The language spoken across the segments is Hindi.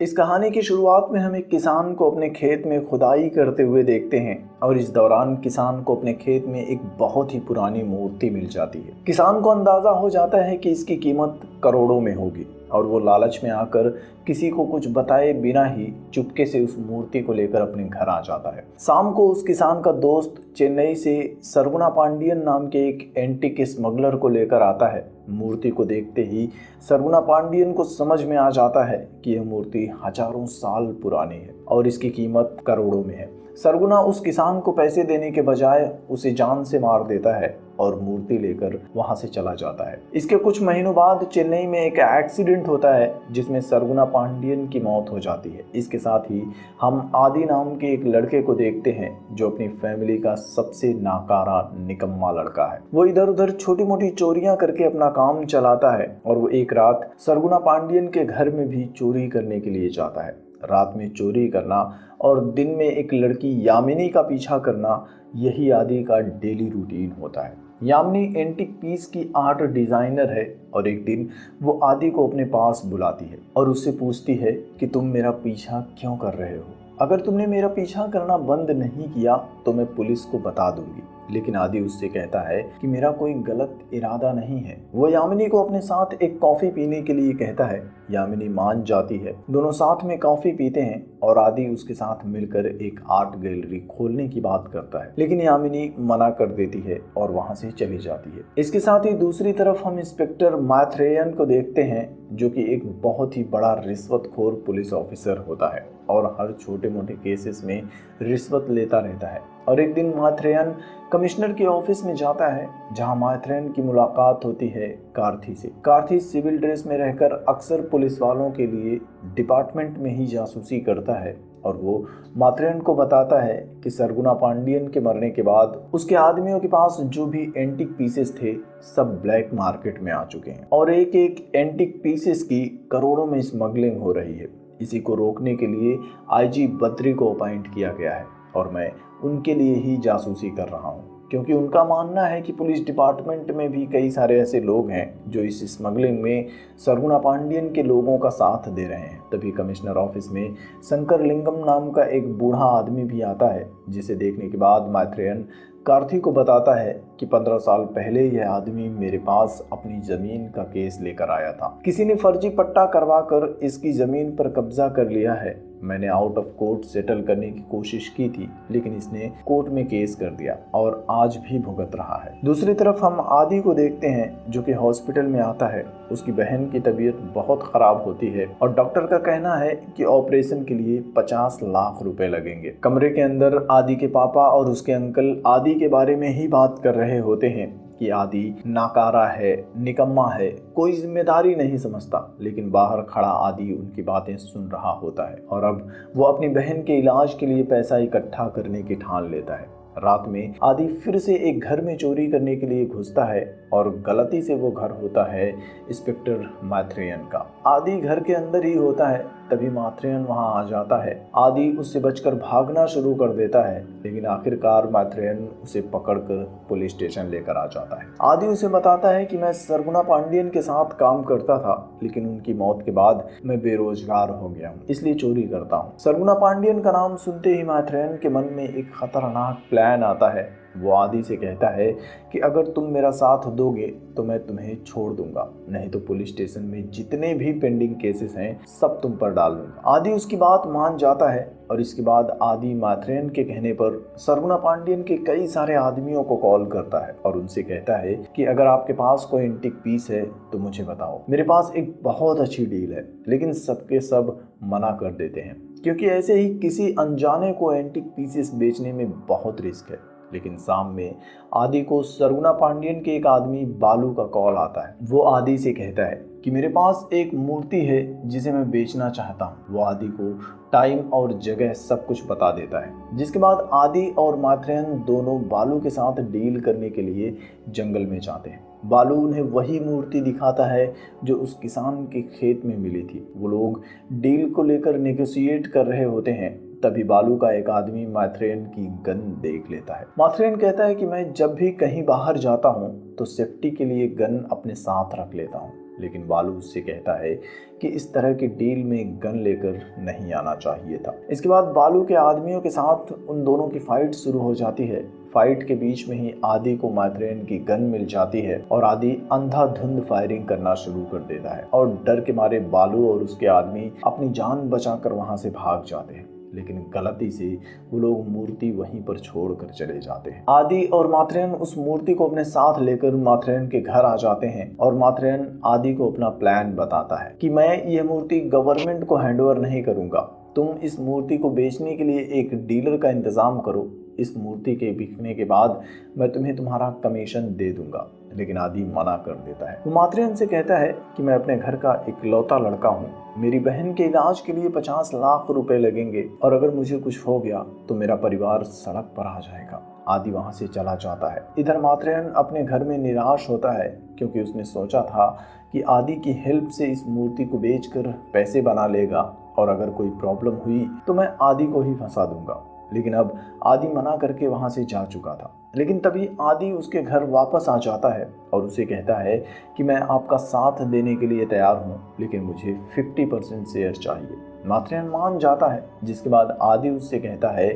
इस कहानी की शुरुआत में हम एक किसान को अपने खेत में खुदाई करते हुए देखते हैं और इस दौरान किसान को अपने खेत में एक बहुत ही पुरानी मूर्ति मिल जाती है। किसान को अंदाजा हो जाता है कि इसकी कीमत करोड़ों में होगी और वो लालच में आकर किसी को कुछ बताए बिना ही चुपके से उस मूर्ति को लेकर अपने घर आ जाता है। शाम को उस किसान का दोस्त चेन्नई से सरगुना पांडियन नाम के एक एंटीक स्मगलर को लेकर आता है। मूर्ति को देखते ही सरगुना पांडियन को समझ में आ जाता है कि यह मूर्ति हजारों साल पुरानी है और इसकी कीमत करोड़ों में है। सरगुना उस किसान को पैसे देने के बजाय उसे जान से मार देता है और मूर्ति लेकर वहां से चला जाता है। इसके कुछ महीनों बाद चेन्नई में एक एक्सीडेंट होता है जिसमें सरगुना पांडियन की मौत हो जाती है। इसके साथ ही हम आदि नाम के एक लड़के को देखते हैं जो अपनी फैमिली का सबसे नाकारा निकम्मा लड़का है। वो इधर उधर छोटी मोटी चोरियां करके अपना काम चलाता है और वो एक रात सरगुना पांडियन के घर में भी चोरी करने के लिए जाता है। रात में चोरी करना और दिन में एक लड़की यामिनी का पीछा करना, यही आदि का डेली रूटीन होता है। यामिनी एंटीक पीस की आर्ट डिजाइनर है और एक दिन वो आदि को अपने पास बुलाती है और उससे पूछती है कि तुम मेरा पीछा क्यों कर रहे हो? अगर तुमने मेरा पीछा करना बंद नहीं किया तो मैं पुलिस को बता दूंगी। लेकिन आदि उससे कहता है कि मेरा कोई गलत इरादा नहीं है। वो यामिनी को अपने साथ एक कॉफी पीने के लिए कहता है। यामिनी मान जाती है। दोनों साथ में कॉफी पीते हैं और आदि उसके साथ मिलकर एक आर्ट गैलरी खोलने की बात करता है, लेकिन यामिनी मना कर देती है और वहां से चली जाती है। इसके साथ ही दूसरी तरफ हम इंस्पेक्टर मैथ्रेयन को देखते हैं जो कि एक बहुत ही बड़ा रिश्वतखोर पुलिस ऑफिसर होता है और हर छोटे मोटे केसेस में रिश्वत लेता रहता है। और एक दिन मैथ्रेयन कमिश्नर के ऑफिस में जाता है जहां मैथ्रेयन की मुलाकात होती है कार्थी से। कार्थी सिविल ड्रेस में रहकर अक्सर पुलिस वालों के लिए डिपार्टमेंट में ही जासूसी करता है और वो मैथ्रेयन को बताता है कि सरगुना पांडियन के मरने के बाद उसके आदमियों के पास जो भी एंटीक पीसेस थे सब ब्लैक मार्केट में आ चुके हैं और एक एक एंटीक पीसेस की करोड़ों में स्मगलिंग हो रही है। इसी को रोकने के लिए आईजी बद्री को अपॉइंट किया गया है और मैं उनके लिए ही जासूसी कर रहा हूँ, क्योंकि उनका मानना है कि पुलिस डिपार्टमेंट में भी कई सारे ऐसे लोग हैं जो इस स्मगलिंग में सरगुना पांडियन के लोगों का साथ दे रहे हैं। तभी कमिश्नर ऑफिस में शंकर लिंगम नाम का एक बूढ़ा आदमी भी आता है, जिसे देखने के बाद मैथ्रेयन कार्थी को बताता है कि 15 साल पहले यह आदमी मेरे पास अपनी जमीन का केस लेकर आया था। किसी ने फर्जी पट्टा करवाकर इसकी जमीन पर कब्जा कर लिया है। मैंने आउट ऑफ कोर्ट सेटल करने की कोशिश की थी, लेकिन इसने कोर्ट में केस कर दिया और आज भी भुगत रहा है। दूसरी तरफ हम आदि को देखते हैं जो कि हॉस्पिटल में आता है। उसकी बहन की तबीयत बहुत खराब होती है और डॉक्टर का कहना है कि ऑपरेशन के लिए 50 लाख रुपए लगेंगे। कमरे के अंदर आदि के पापा और उसके अंकल आदि के बारे में ही बात कर रहे होते हैं कि आदि नाकारा है, निकम्मा है, कोई जिम्मेदारी नहीं समझता। लेकिन बाहर खड़ा आदि उनकी बातें सुन रहा होता है और अब वो अपनी बहन के इलाज के लिए पैसा इकट्ठा करने की ठान लेता है। रात में आदि फिर से एक घर में चोरी करने के लिए घुसता है और गलती से वो घर होता है इंस्पेक्टर मैथ्रेयन का। आदि घर के अंदर ही होता है, तभी मैथ्रेयन वहां आ जाता है। आदि उससे बचकर भागना शुरू कर देता है, लेकिन आखिरकार मैथ्रेयन उसे पकड़कर पुलिस स्टेशन लेकर आ जाता है। आदि उसे बताता है कि मैं सरगुना पांडियन के साथ काम करता था, लेकिन उनकी मौत के बाद मैं बेरोजगार हो गया हूँ, इसलिए चोरी करता हूँ। सरगुना पांडियन का नाम सुनते ही मैथ्रेयन के मन में एक खतरनाक प्लान आता है। वो आदि से कहता है कि अगर तुम मेरा साथ दोगे तो मैं तुम्हें छोड़ दूंगा, नहीं तो पुलिस स्टेशन में जितने भी पेंडिंग केसेस हैं सब तुम पर डाल दूंगा। आदि उसकी बात मान जाता है और इसके बाद आदि मैथ्रेयन के कहने पर सरगुना पांडियन के कई सारे आदमियों को कॉल करता है और उनसे कहता है कि अगर आपके पास कोई एंटीक पीस है तो मुझे बताओ, मेरे पास एक बहुत अच्छी डील है। लेकिन सबके सब मना कर देते हैं, क्योंकि ऐसे ही किसी अनजाने को एंटीक पीसेस बेचने में बहुत रिस्क है। लेकिन शाम में आदि को सरगुना पांडियन के एक आदमी बालू का कॉल आता है। वो आदि से कहता है कि मेरे पास एक मूर्ति है जिसे मैं बेचना चाहता हूँ। वो आदि को टाइम और जगह सब कुछ बता देता है, जिसके बाद आदि और मैथ्रेयन दोनों बालू के साथ डील करने के लिए जंगल में जाते हैं। बालू उन्हें वही मूर्ति दिखाता है जो उस किसान के खेत में मिली थी। वो लोग डील को लेकर नेगोशिएट कर रहे होते हैं, तभी बालू का एक आदमी मैथ्रेयन की गन देख लेता है। मैथ्रेयन कहता है कि मैं जब भी कहीं बाहर जाता हूँ तो सेफ्टी के लिए गन अपने साथ रख लेता हूँ। लेकिन बालू उससे कहता है कि इस तरह की डील में गन लेकर नहीं आना चाहिए था। इसके बाद बालू के आदमियों के साथ उन दोनों की फाइट शुरू हो जाती है। फाइट के बीच में ही आदि को मात्रेयन की गन मिल जाती है और आदि अंधाधुंध फायरिंग करना शुरू कर देता है और डर के मारे बालू और उसके आदमी अपनी जान बचाकर वहां से भाग जाते हैं। लेकिन गलती से वो लोग मूर्ति वहीं पर छोड़कर चले जाते हैं। आदि और मात्रेयन उस मूर्ति को अपने साथ लेकर मात्रेयन के घर आ जाते हैं और मात्रेयन आदि को अपना प्लान बताता है कि मैं यह मूर्ति गवर्नमेंट को हैंडओवर नहीं करूंगा, तुम इस मूर्ति को बेचने के लिए एक डीलर का इंतजाम करो, इस मूर्ति के बिकने के बाद मैं तुम्हें तुम्हारा कमीशन दे दूंगा। लेकिन आदि मना कर देता है। वो मात्रेयन से कहता है कि मैं अपने घर का इकलौता लड़का हूँ, मेरी बहन के इलाज के लिए 50 लाख रुपए लगेंगे और अगर मुझे कुछ हो गया तो मेरा परिवार सड़क पर आ जाएगा। आदि वहां से चला जाता है। इधर मात्रेयन अपने घर में निराश होता है क्योंकि उसने सोचा था कि आदि की हेल्प से इस मूर्ति को बेचकर पैसे बना लेगा और अगर कोई प्रॉब्लम हुई तो मैं आदि को ही फंसा दूंगा। लेकिन अब आदि मना करके वहां से जा चुका था। लेकिन तभी आदि उसके घर वापस आ जाता है और उसे कहता है कि मैं आपका साथ देने के लिए तैयार हूँ, लेकिन मुझे 50% शेयर चाहिए। मात्रेयन मान जाता है, जिसके बाद आदि उससे कहता है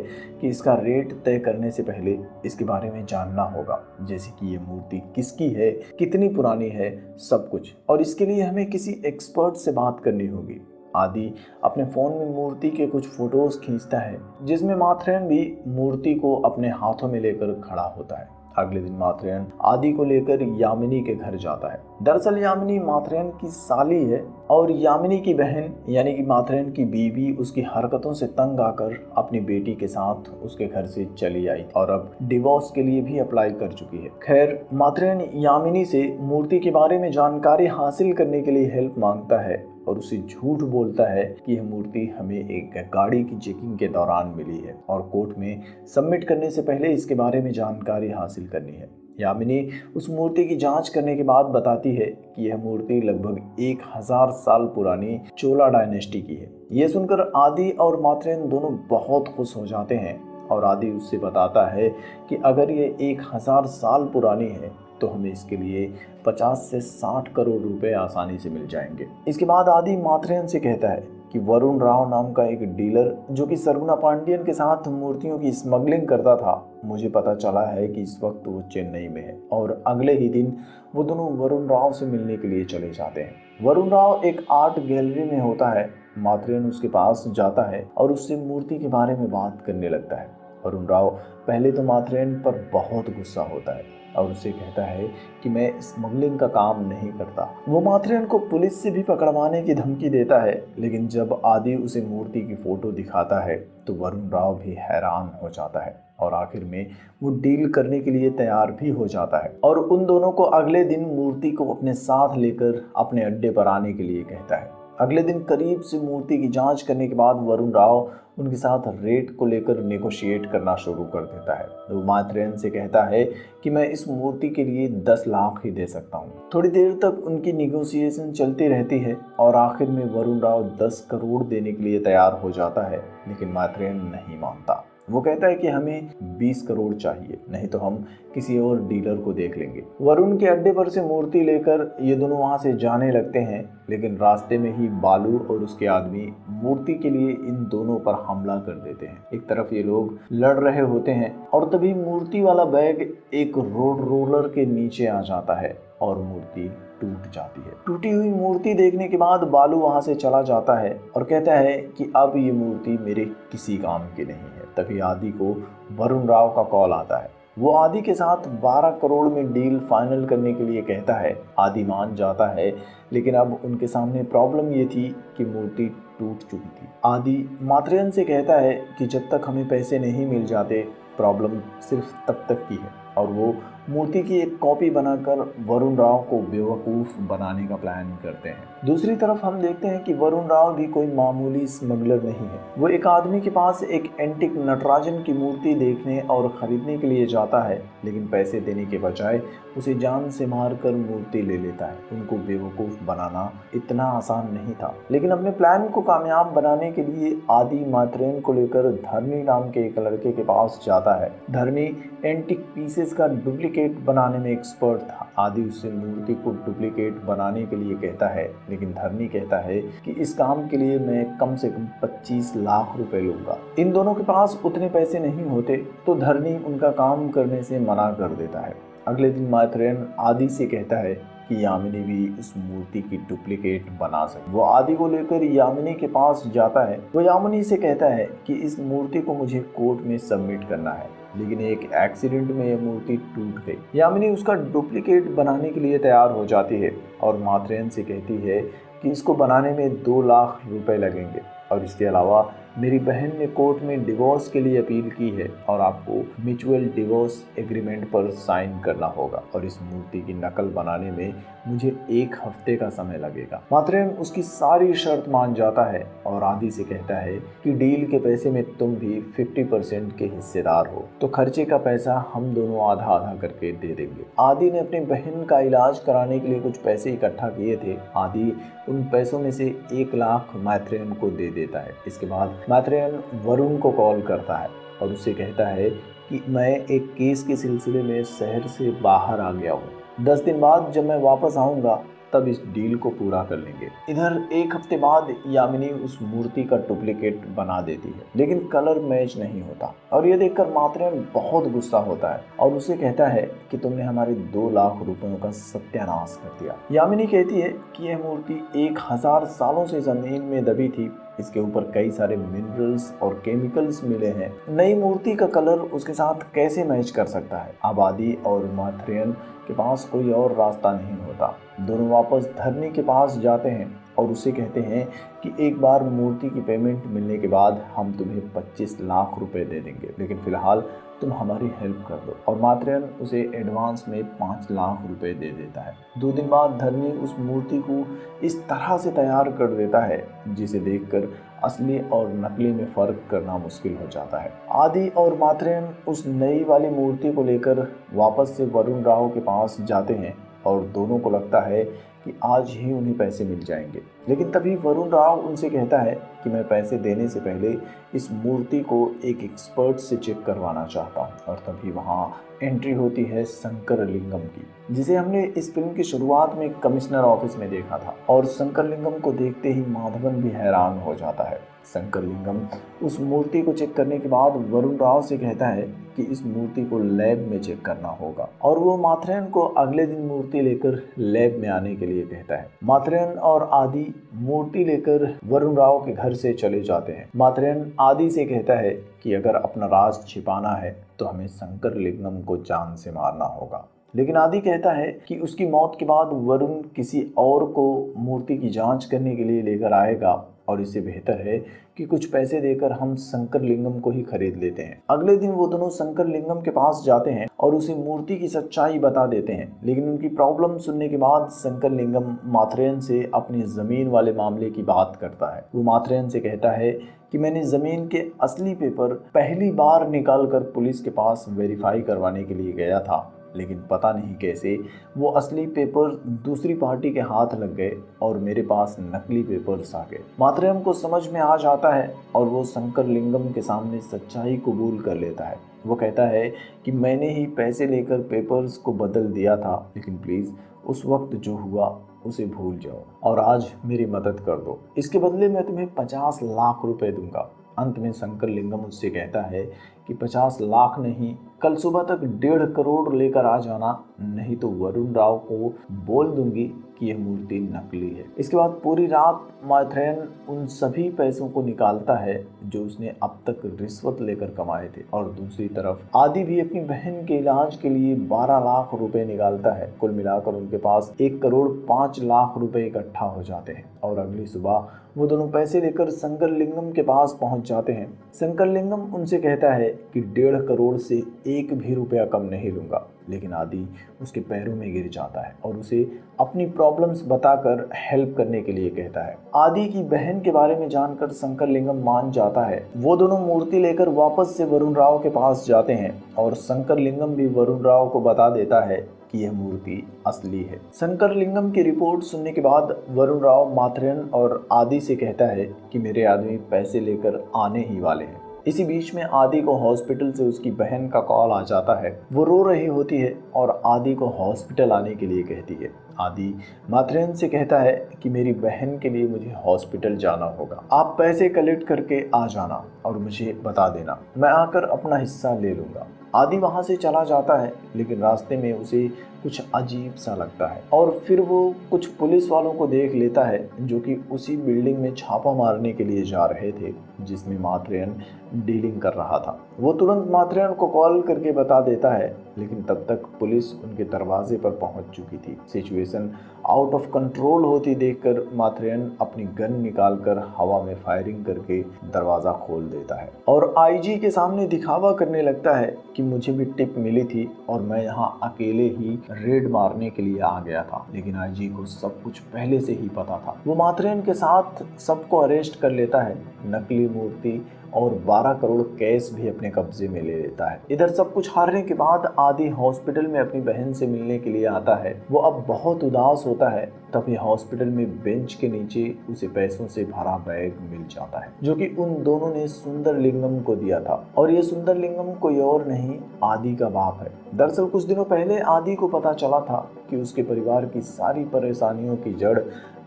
कि इसका रेट तय करने से पहले इसके बारे में जानना होगा, जैसे कि ये मूर्ति किसकी है, कितनी पुरानी है, सब कुछ। और इसके लिए हमें किसी एक्सपर्ट से बात करनी होगी। आदि अपने फ़ोन में मूर्ति के कुछ फोटोज खींचता है जिसमें मात्रेयन भी मूर्ति को अपने हाथों में लेकर खड़ा होता है। अगले दिन मात्रेयन आदि को लेकर यामिनी के घर जाता है। दरअसल यामिनी मात्रेयन की साली है और यामिनी की बहन यानी कि मात्रेयन की बीवी उसकी हरकतों से तंग आकर अपनी बेटी के साथ उसके घर से चली आई और अब डिवोर्स के लिए भी अप्लाई कर चुकी है। खैर, मात्रेयन यामिनी से मूर्ति के बारे में जानकारी हासिल करने के लिए हेल्प मांगता है और उसे झूठ बोलता है कि यह मूर्ति हमें एक गाड़ी की चेकिंग के दौरान मिली है और कोर्ट में सबमिट करने से पहले इसके बारे में जानकारी हासिल करनी है। यामिनी उस मूर्ति की जांच करने के बाद बताती है कि यह मूर्ति लगभग 1000 साल पुरानी चोला डायनेस्टी की है। यह सुनकर आदि और मात्रेयन दोनों बहुत खुश हो जाते हैं और आदि उससे बताता है कि अगर ये 1000 साल पुरानी है तो हमें इसके लिए 50 से 60 करोड़ रुपए आसानी से मिल जाएंगे। इसके बाद आदि मात्रेयन से कहता है कि वरुण राव नाम का एक डीलर जो कि सरगुना पांडियन के साथ मूर्तियों की स्मगलिंग करता था, मुझे पता चला है कि इस वक्त वो चेन्नई में है। और अगले ही दिन वो दोनों वरुण राव से मिलने के लिए चले जाते हैं। वरुण राव एक आर्ट गैलरी में होता है। मात्रेयन उसके पास जाता है और उससे मूर्ति के बारे में बात करने लगता है। वरुण राव पहले तो मात्रेयन पर बहुत गुस्सा होता है और उसे कहता है कि मैं स्मगलिंग का काम नहीं करता। वो मात्रेयन को पुलिस से भी पकड़वाने की धमकी देता है। लेकिन जब आदि उसे मूर्ति की फोटो दिखाता है तो वरुण राव भी हैरान हो जाता है और आखिर में वो डील करने के लिए तैयार भी हो जाता है और उन दोनों को अगले दिन मूर्ति को अपने साथ लेकर अपने अड्डे पर आने के लिए कहता है। अगले दिन करीब से मूर्ति की जांच करने के बाद वरुण राव उनके साथ रेट को लेकर नेगोशिएट करना शुरू कर देता है। वो मात्रेयन से कहता है कि मैं इस मूर्ति के लिए 10 लाख ही दे सकता हूँ। थोड़ी देर तक उनकी नेगोशिएशन चलती रहती है और आखिर में वरुण राव 10 करोड़ देने के लिए तैयार हो जाता है, लेकिन मात्रेयन नहीं मानता। वो कहता है कि हमें 20 करोड़ चाहिए, नहीं तो हम किसी और डीलर को देख लेंगे। वरुण के अड्डे पर से मूर्ति लेकर ये दोनों वहां से जाने लगते हैं, लेकिन रास्ते में ही बालू और उसके आदमी मूर्ति के लिए इन दोनों पर हमला कर देते हैं। एक तरफ ये लोग लड़ रहे होते हैं और तभी मूर्ति वाला बैग एक रोड रोलर के नीचे आ जाता है और मूर्ति टूट जाती है। टूटी हुई मूर्ति देखने के बाद बालू वहां से चला जाता है और कहता है कि अब ये मूर्ति मेरे किसी काम की नहीं है। तभी आदि को वरुण राव का कॉल आता है। वो आदि के साथ 12 करोड़ में डील फाइनल करने के लिए कहता है। आदि मान जाता है, लेकिन अब उनके सामने प्रॉब्लम ये थी कि मूर्ति टूट चुकी थी। आदि मात्रेयन से कहता है कि जब तक हमें पैसे नहीं मिल जाते प्रॉब्लम सिर्फ तब तक की है और वो मूर्ति की एक कॉपी बनाकर वरुण राव को बेवकूफ़ बनाने का प्लान करते हैं। दूसरी तरफ हम देखते हैं कि वरुण राव भी कोई मामूली स्मगलर नहीं है। वो एक आदमी के पास एक एंटिक नटराजन की मूर्ति देखने और खरीदने के लिए जाता है, लेकिन पैसे देने के बजाय उसे जान से मारकर मूर्ति ले लेता है। उनको बेवकूफ़ बनाना इतना आसान नहीं था, लेकिन अपने प्लान को कामयाब बनाने के लिए आदि मात्रेयन को लेकर धरनी नाम के एक लड़के के पास जाता है। धरनी एंटिक पीसेस का डुप्लीकेट डुप्लीकेट बनाने में एक्सपर्ट था। आदि उससे मूर्ति को डुप्लीकेट बनाने के लिए कहता है, लेकिन धरनी कहता है कि इस काम के लिए मैं कम से कम 25 लाख रुपए लूंगा। इन दोनों के पास उतने पैसे नहीं होते तो धरनी उनका काम करने से मना कर देता है। अगले दिन माइत्रेयन आदि से कहता है कि यामिनी भी उस मूर्ति की डुप्लीकेट बना सके। वो आदि को लेकर यामिनी के पास जाता है। वो यामिनी से कहता है कि इस मूर्ति को मुझे कोर्ट में सबमिट करना है, लेकिन एक एक्सीडेंट में यह मूर्ति टूट गई। यामिनी उसका डुप्लीकेट बनाने के लिए तैयार हो जाती है और माइत्रेयन से कहती है कि इसको बनाने में 2 लाख रुपए लगेंगे और इसके अलावा मेरी बहन ने कोर्ट में डिवोर्स के लिए अपील की है और आपको म्यूचुअल डिवोर्स एग्रीमेंट पर साइन करना होगा और इस मूर्ति की नकल बनाने में मुझे 1 हफ्ते का समय लगेगा। माइत्रेयन उसकी सारी शर्त मान जाता है और आदि से कहता है कि डील के पैसे में तुम भी 50% के हिस्सेदार हो, तो खर्चे का पैसा हम दोनों आधा आधा करके दे देंगे। आदि ने अपनी बहन का इलाज कराने के लिए कुछ पैसे इकट्ठा किए थे। आदि उन पैसों में से 1 लाख माइत्रेयन को दे देता है। इसके बाद माइत्रेयन वरुण को कॉल करता है और उससे कहता है कि मैं एक केस के सिलसिले में शहर से बाहर आ गया हूँ। 10 दिन बाद जब मैं वापस आऊँगा तब इस डील को पूरा कर लेंगे। इधर 1 हफ्ते बाद यामिनी उस मूर्ति का डुप्लीकेट बना देती है, लेकिन कलर मैच नहीं होता और ये देखकर माइत्रेयन बहुत गुस्सा होता है और उसे कहता है कि तुमने हमारे 2 लाख रुपयों का सत्यानाश कर दिया। यामिनी कहती है कि यह मूर्ति 1000 सालों से जमीन में दबी थी। इसके ऊपर कई सारे मिनरल्स और केमिकल्स मिले हैं। नई मूर्ति का कलर उसके साथ कैसे मैच कर सकता है? अब आदि और माइत्रेयन के पास कोई और रास्ता नहीं होता। दोनों वापस धरनी के पास जाते हैं और उसे कहते हैं कि एक बार मूर्ति की पेमेंट मिलने के बाद हम तुम्हें 25 लाख रुपए दे देंगे, लेकिन फिलहाल तुम हमारी हेल्प कर दो। और माइत्रेयन उसे एडवांस में 5 लाख रुपए दे देता है। 2 दिन बाद धरनी उस मूर्ति को इस तरह से तैयार कर देता है जिसे देखकर असली और नकली में फर्क करना मुश्किल हो जाता है। आदि और माइत्रेयन उस नई वाली मूर्ति को लेकर वापस से वरुण राव के पास जाते हैं और दोनों को लगता है कि आज ही उन्हें पैसे मिल जाएंगे, लेकिन तभी वरुण राव उनसे कहता है कि मैं पैसे देने से पहले इस मूर्ति को एक एक्सपर्ट से चेक करवाना चाहता हूँ। और तभी वहाँ एंट्री होती है शंकरलिंगम की, जिसे हमने इस फिल्म की शुरुआत में कमिश्नर ऑफिस में देखा था। और शंकरलिंगम को देखते ही माधवन भी हैरान हो जाता है। शंकरलिंगम उस मूर्ति को चेक करने के बाद वरुण राव से कहता है कि इस मूर्ति को लैब में चेक करना होगा और वो माइत्रेयन को अगले दिन मूर्ति लेकर लैब में आने के लिए कहता है। माइत्रेयन और आदि मूर्ति लेकर वरुण राव के घर से चले जाते हैं। माइत्रेयन आदि से कहता है कि अगर अपना राज छिपाना है तो हमें शंकरलिंगम को जान से मारना होगा, लेकिन आदि कहता है कि उसकी मौत के बाद वरुण किसी और को मूर्ति की जांच करने के लिए लेकर आएगा और इससे बेहतर है कि कुछ पैसे देकर हम शंकरलिंगम को ही खरीद लेते हैं। अगले दिन वो दोनों शंकरलिंगम के पास जाते हैं और उसे मूर्ति की सच्चाई बता देते हैं, लेकिन उनकी प्रॉब्लम सुनने के बाद शंकरलिंगम माइत्रेयन से अपनी जमीन वाले मामले की बात करता है। वो माइत्रेयन से कहता है कि मैंने जमीन के असली पेपर पहली बार निकाल कर पुलिस के पास वेरीफाई करवाने के लिए गया था, लेकिन पता नहीं कैसे वो असली पेपर दूसरी पार्टी के हाथ लग गए और मेरे पास नकली पेपर्स आ गए। माइत्रेयन को समझ में आ जाता है और वो शंकरलिंगम के सामने सच्चाई कबूल कर लेता है। वो कहता है कि मैंने ही पैसे लेकर पेपर्स को बदल दिया था, लेकिन प्लीज़ उस वक्त जो हुआ उसे भूल जाओ और आज मेरी मदद कर दो। इसके बदले मैं तुम्हें 50 लाख रुपए दूंगा। अंत में शंकरलिंगम उससे कहता है कि 50 लाख नहीं, कल सुबह तक 1.5 करोड़ लेकर आ जाना, नहीं तो वरुण राव को बोल दूंगी कि यह मूर्ति नकली है। इसके बाद पूरी रात माइत्रेयन उन सभी पैसों को निकालता है जो उसने अब तक रिश्वत लेकर कमाए थे और दूसरी तरफ आदि भी अपनी बहन के इलाज के लिए 12 लाख रुपए निकालता है। कुल मिलाकर उनके पास 1 करोड़ 5 लाख रुपए इकट्ठा हो जाते हैं और अगली सुबह वो दोनों पैसे लेकर शंकरलिंगम के पास पहुंच जाते हैं। शंकरलिंगम उनसे कहता है कि 1.5 करोड़ से 1 भी रुपया कम नहीं लूंगा, लेकिन आदि उसके पैरों में गिर जाता है और उसे अपनी प्रॉब्लम्स बताकर हेल्प करने के लिए कहता है। आदि की बहन के बारे में जानकर शंकरलिंगम मान जाता है। वो दोनों मूर्ति लेकर वापस से वरुण राव के पास जाते हैं और शंकरलिंगम भी वरुण राव को बता देता है कि यह मूर्ति असली है। शंकरलिंगम की रिपोर्ट सुनने के बाद वरुण राव माइत्रेयन और आदि से कहता है कि मेरे आदमी पैसे लेकर आने ही वाले हैं। इसी बीच में आदि को हॉस्पिटल से उसकी बहन का कॉल आ जाता है। वो रो रही होती है और आदि को हॉस्पिटल आने के लिए कहती है। आदि माथेरन से कहता है कि मेरी बहन के लिए मुझे हॉस्पिटल जाना होगा, आप पैसे कलेक्ट करके आ जाना और मुझे बता देना, मैं आकर अपना हिस्सा ले लूँगा। आदि वहाँ से चला जाता है, लेकिन रास्ते में उसे कुछ अजीब सा लगता है और फिर वो कुछ पुलिस वालों को देख लेता है जो कि उसी बिल्डिंग में छापा मारने के लिए जा रहे थे जिसमें माथेरन डीलिंग कर रहा था। वो तुरंत माथेरन को कॉल करके बता देता है, लेकिन तब तक पुलिस उनके दरवाजे पर पहुंच चुकी थी। सिचुएशन आउट ऑफ कंट्रोल होती देखकर माथेरन अपनी गन निकालकर हवा में फायरिंग करके दरवाज़ा खोल देता है और आईजी के सामने दिखावा करने लगता है कि मुझे भी टिप मिली थी और मैं यहाँ अकेले ही रेड मारने के लिए आ गया था। लेकिन आईजी को सब कुछ पहले से ही पता था। वो माथेरन के साथ सबको अरेस्ट कर लेता है, नकली मूर्ति और 12 करोड़ कैश भी अपने कब्जे में ले लेता है। इधर सब कुछ हारने के बाद आदि हॉस्पिटल में अपनी बहन से मिलने के लिए आता है। वो अब बहुत उदास होता है। तभी हॉस्पिटल में बेंच के नीचे उसे पैसों से भरा बैग मिल जाता है जो कि उन दोनों ने सुंदरलिंगम को दिया था और ये सुंदरलिंगम कोई और नहीं, आदि का बाप है। दरअसल कुछ दिनों पहले आदि को पता चला था कि उसके परिवार की सारी परेशानियों की जड़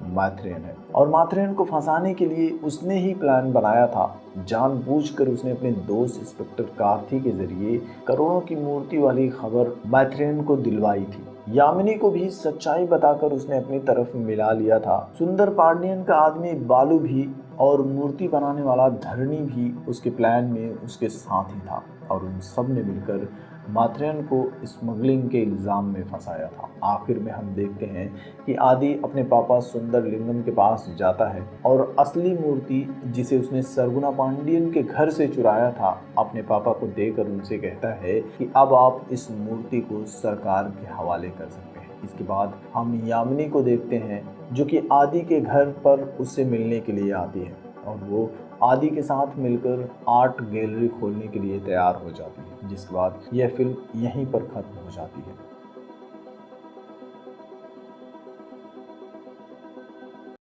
माथेरन है और माथेरन को फंसाने के लिए उसने ही प्लान बनाया था। जानबूझकर उसने अपने दोस्त इंस्पेक्टर कार्थी के जरिए करोड़ों की मूर्ति वाली खबर माथेरन को दिलवाई थी। यामिनी को भी सच्चाई बताकर उसने अपनी तरफ मिला लिया था। सुंदर पांडियन का आदमी बालू भी और मूर्ति बनाने वाला धरणी भी उसके प्लान में उसके साथ ही था और उन सब ने मिलकर माथेरन को स्मगलिंग के इल्ज़ाम में फंसाया था। आखिर में हम देखते हैं कि आदि अपने पापा सुंदरलिंगम के पास जाता है और असली मूर्ति जिसे उसने सरगुना पांडियन के घर से चुराया था अपने पापा को देकर उनसे कहता है कि अब आप इस मूर्ति को सरकार के हवाले कर सकते हैं। इसके बाद हम यामिनी को देखते हैं जो कि आदि के घर पर उससे मिलने के लिए आती है और वो आदि के साथ मिलकर आर्ट गैलरी खोलने के लिए तैयार हो जाती है, जिसके बाद यह फिल्म यहीं पर खत्म हो जाती है।